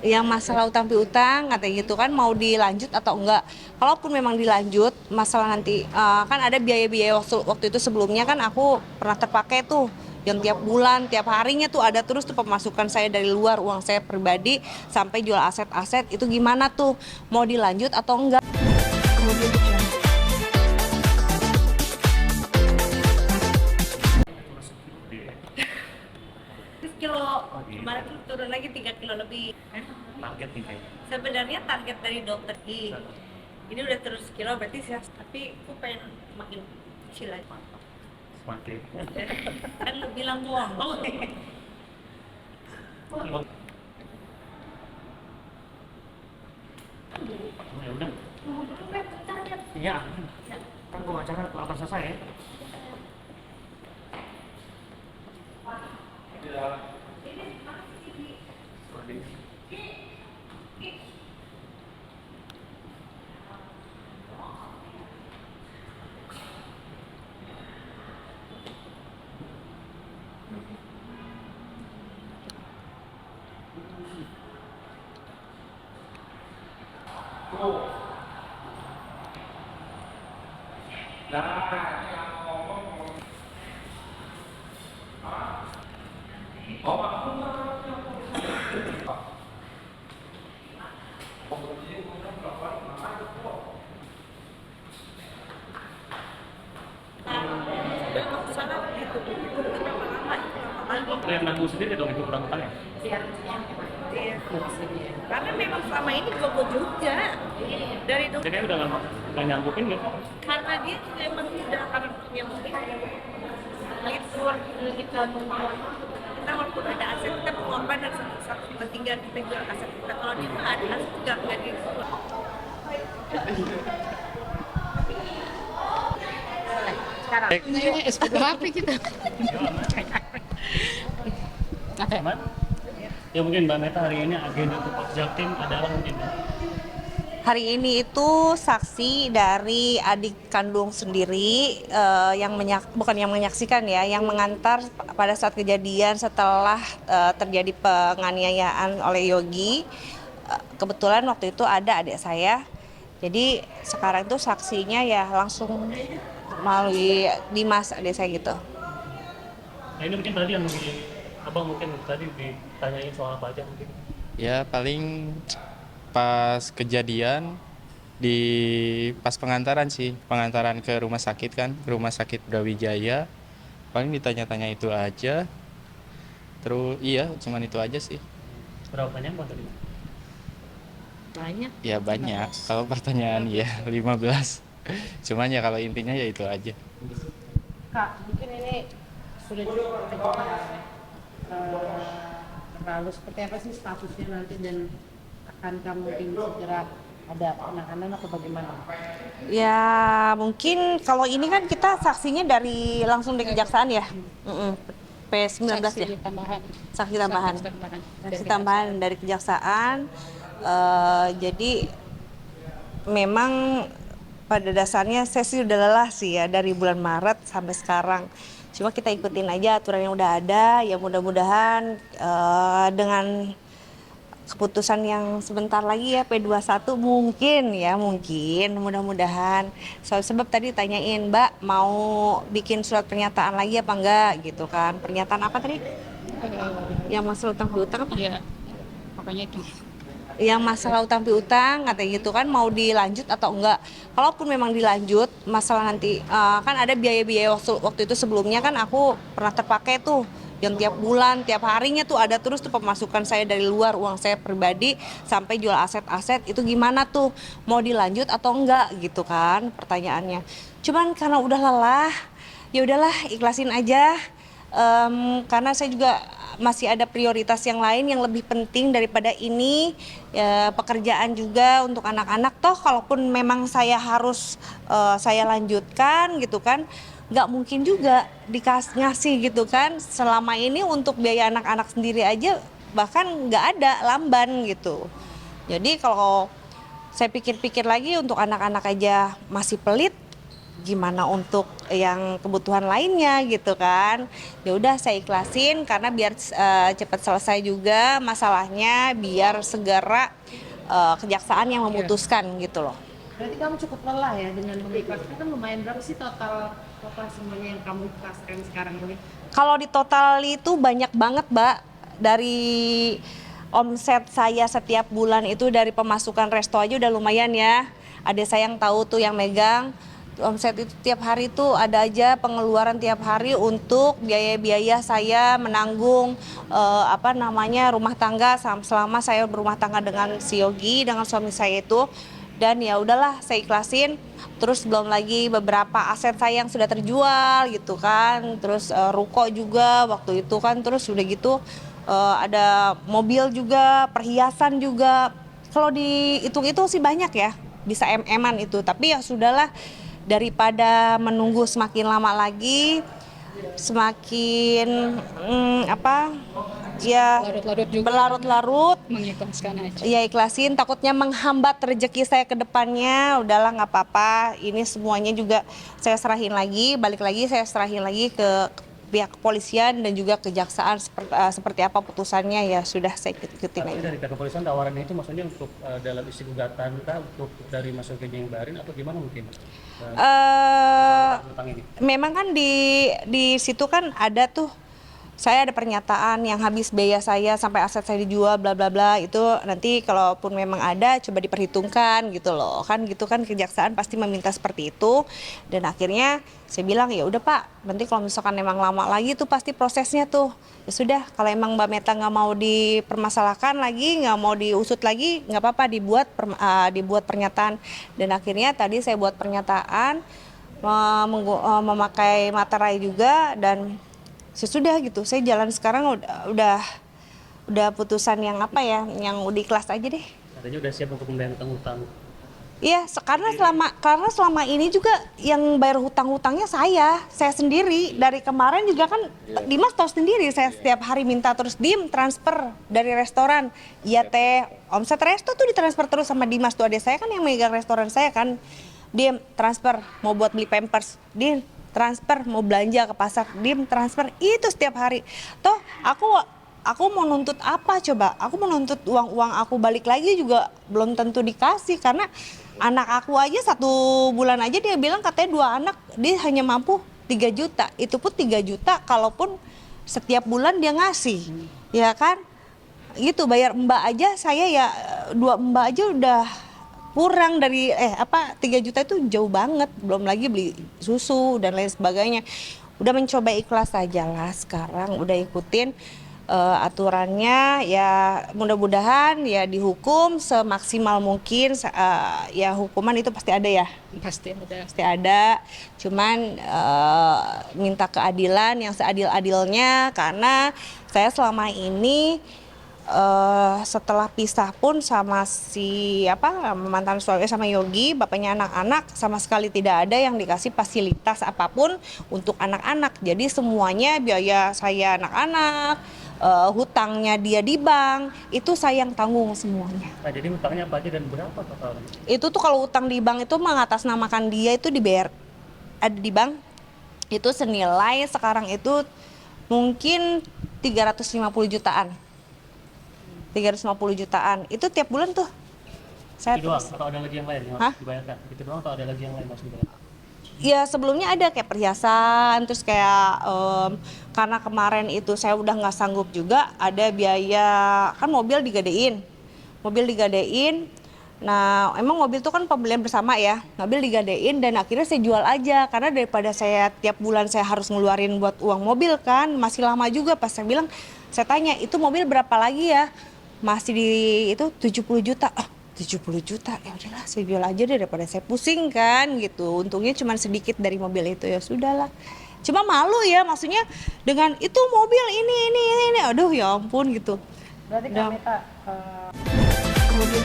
Yang masalah utang piutang katanya gitu kan mau dilanjut atau enggak. Kalaupun memang dilanjut, masalah nanti kan ada biaya-biaya waktu itu sebelumnya kan aku pernah terpakai tuh yang tiap bulan, tiap harinya tuh ada terus tuh pemasukan saya dari luar, uang saya pribadi sampai jual aset-aset itu gimana tuh mau dilanjut atau enggak. Terus kilo kemarin tuh turun lagi 3 kilo lebih. Target nih kayaknya. Sebenarnya target dari dokter ini udah terus kilo berarti sih, tapi aku pengen makin kecil aja. Semakin. Kan lu bilang doang. Ya udah. Iya. Kan gua acara akan selesai ya. Yang nanggung sendiri dong itu kurang utang ya? Iya. Karena memang selama ini gue juga dari itu. Jadi udah nggak nyanggupin gitu. Karena dia juga emang udah karena yang mungkin kita walaupun ada aset kita mengorban dan satu tiga kita jual aset kita. Kalau dia nggak ada aset juga nggak dijual. Sekarang. Ini HP kita. Mbak? Ya mungkin Mbak Meta hari ini agenda untuk Jaktim adalah mungkin ya? Hari ini itu saksi dari adik kandung sendiri bukan yang menyaksikan ya, yang mengantar pada saat kejadian setelah terjadi penganiayaan oleh Yogi. Kebetulan waktu itu ada adik saya. Jadi sekarang itu saksinya ya langsung melalui Dimas adik saya gitu. Nah ini mungkin tadi yang abang mungkin tadi ditanyain soal apa aja mungkin? Ya paling pas kejadian pas pengantaran sih, pengantaran ke rumah sakit kan, ke rumah sakit Brawijaya. Paling ditanya-tanya itu aja. Terus iya, cuman itu aja sih. Berapa banyak Bang tadi? Banyak. Ya banyak. Kalau pertanyaan ya 15. Cuman ya kalau intinya ya itu aja. Kak, mungkin ini sudah cukup lalu seperti apa sih statusnya nanti dan akankah mungkin segera ada penanganan atau bagaimana? Ya mungkin kalau ini kan kita saksinya dari langsung dari kejaksaan ya. P19 ya. Tambahan. Saksi tambahan. Saksi tambahan dari kejaksaan. Jadi memang pada dasarnya saya sih udah lelah sih ya dari bulan Maret sampai sekarang. Cuma kita ikutin aja aturan yang udah ada. Ya mudah-mudahan dengan keputusan yang sebentar lagi ya P21 mungkin mudah-mudahan sebab tadi tanyain Mbak mau bikin surat pernyataan lagi apa enggak gitu kan. Pernyataan apa tadi? Yang masalah utang piutang apa? Iya, pokoknya itu. Yang masalah utang piutang katanya gitu kan mau dilanjut atau enggak. Kalaupun memang dilanjut, masalah nanti kan ada biaya-biaya waktu itu sebelumnya kan aku pernah terpakai tuh yang tiap bulan, tiap harinya tuh ada terus tuh pemasukan saya dari luar, uang saya pribadi sampai jual aset-aset itu gimana tuh mau dilanjut atau enggak gitu kan pertanyaannya. Cuman karena udah lelah, ya udahlah ikhlasin aja. Karena saya juga masih ada prioritas yang lain yang lebih penting daripada ini ya, pekerjaan juga untuk anak-anak toh kalaupun memang saya harus saya lanjutkan gitu kan nggak mungkin juga ngasih gitu kan selama ini untuk biaya anak-anak sendiri aja bahkan nggak ada lamban gitu. Jadi kalau saya pikir-pikir lagi untuk anak-anak aja masih pelit gimana untuk yang kebutuhan lainnya gitu kan. Ya udah saya ikhlasin karena biar cepat selesai juga masalahnya, biar segera kejaksaan yang memutuskan gitu loh. Berarti kamu cukup lelah ya dengan mengikhlaskan. Kan lumayan, berapa sih total semuanya yang kamu ikhlaskan sekarang ini? Kalau di total itu banyak banget, Mbak. Dari omset saya setiap bulan itu dari pemasukan resto aja udah lumayan ya. Ada saya yang tahu tuh yang megang. Omset itu tiap hari tuh ada aja pengeluaran tiap hari untuk biaya-biaya saya menanggung rumah tangga selama saya berumah tangga dengan si Yogi, dengan suami saya itu. Dan ya udahlah saya ikhlasin. Terus belum lagi beberapa aset saya yang sudah terjual gitu kan. Terus ruko juga waktu itu kan, terus udah gitu ada mobil juga, perhiasan juga. Kalau dihitung itu sih banyak ya, bisa MM-an itu. Tapi ya sudahlah, daripada menunggu semakin lama lagi, semakin Larut-larut juga berlarut-larut, mengikhlaskan aja. ya ikhlasin, takutnya menghambat rezeki saya ke depannya. Udahlah nggak apa-apa, ini semuanya juga saya serahin lagi, balik lagi saya serahin lagi ke pihak kepolisian dan juga kejaksaan seperti apa putusannya, ya sudah saya ikutin Tapi aja. dari pihak kepolisian tawarannya itu maksudnya untuk dalam isi gugatan kah, untuk dari Mas Yogi yang bayarin atau gimana mungkin? Utang ini. Memang kan di situ kan ada tuh, saya ada pernyataan yang habis biaya saya sampai aset saya dijual bla bla bla, itu nanti kalaupun memang ada coba diperhitungkan gitu loh, kan gitu kan, kejaksaan pasti meminta seperti itu. Dan akhirnya saya bilang ya udah Pak, nanti kalau misalkan emang lama lagi tuh pasti prosesnya tuh, ya sudah, kalau emang Mbak Meta nggak mau dipermasalahkan lagi, nggak mau diusut lagi, nggak apa-apa, dibuat pernyataan. Dan akhirnya tadi saya buat pernyataan memakai materai juga, dan sesudah gitu saya jalan sekarang udah putusan yang yang udah ikhlas aja deh. Katanya udah siap untuk membayar utang-utang. Iya, karena selama ini juga yang bayar hutang-hutangnya saya sendiri. Dari kemarin juga kan Dimas tahu sendiri, saya setiap hari minta terus transfer dari restoran. Iya teh, omset resto tuh ditransfer terus sama Dimas tuh, adik saya kan yang megang restoran saya kan. Transfer mau buat beli Pampers, transfer mau belanja ke pasar, transfer, itu setiap hari. Toh aku mau nuntut apa coba? Aku mau nuntut uang aku balik lagi juga belum tentu dikasih, karena anak aku aja 1 bulan aja dia bilang katanya 2 anak dia hanya mampu 3 juta. Itu pun 3 juta kalaupun setiap bulan dia ngasih. Ya kan? Gitu, bayar mbak aja saya ya 2 mbak aja udah kurang dari 3 juta itu jauh banget, belum lagi beli susu dan lain sebagainya. Udah mencoba ikhlas aja lah sekarang, udah ikutin aturannya, ya mudah-mudahan ya dihukum semaksimal mungkin. Ya hukuman itu pasti ada ya, Pasti ada. pasti ada, cuman minta keadilan yang seadil-adilnya, karena saya selama ini setelah pisah pun sama mantan suami, sama Yogi, bapaknya anak-anak, sama sekali tidak ada yang dikasih fasilitas apapun untuk anak-anak. Jadi semuanya biaya saya anak-anak, hutangnya dia di bank, itu saya yang tanggung semuanya. Nah, jadi hutangnya apa aja dan berapa totalnya? Itu tuh kalau utang di bank itu mengatasnamakan dia itu dibayar, ada di bank itu senilai sekarang itu mungkin 350 jutaan. 350 jutaan itu tiap bulan tuh saya Itu doang atau ada lagi yang lain yang harus dibayarkan? Itu doang atau ada lagi yang lain yang harus dibayarkan? Ya sebelumnya ada kayak perhiasan, terus kayak karena kemarin itu saya udah nggak sanggup juga, ada biaya kan mobil digadein. Nah emang mobil itu kan pembelian bersama ya, mobil digadein dan akhirnya saya jual aja, karena daripada saya tiap bulan saya harus ngeluarin buat uang mobil kan masih lama juga. Pas saya tanya itu mobil berapa lagi ya, masih di itu 70 juta. 70 juta, ya udahlah saya jual aja deh daripada saya pusing kan gitu. Untungnya cuma sedikit dari mobil itu, ya sudahlah. Cuma malu ya, maksudnya dengan itu mobil ini, aduh ya ampun gitu. Berarti Kak Meta Kemudian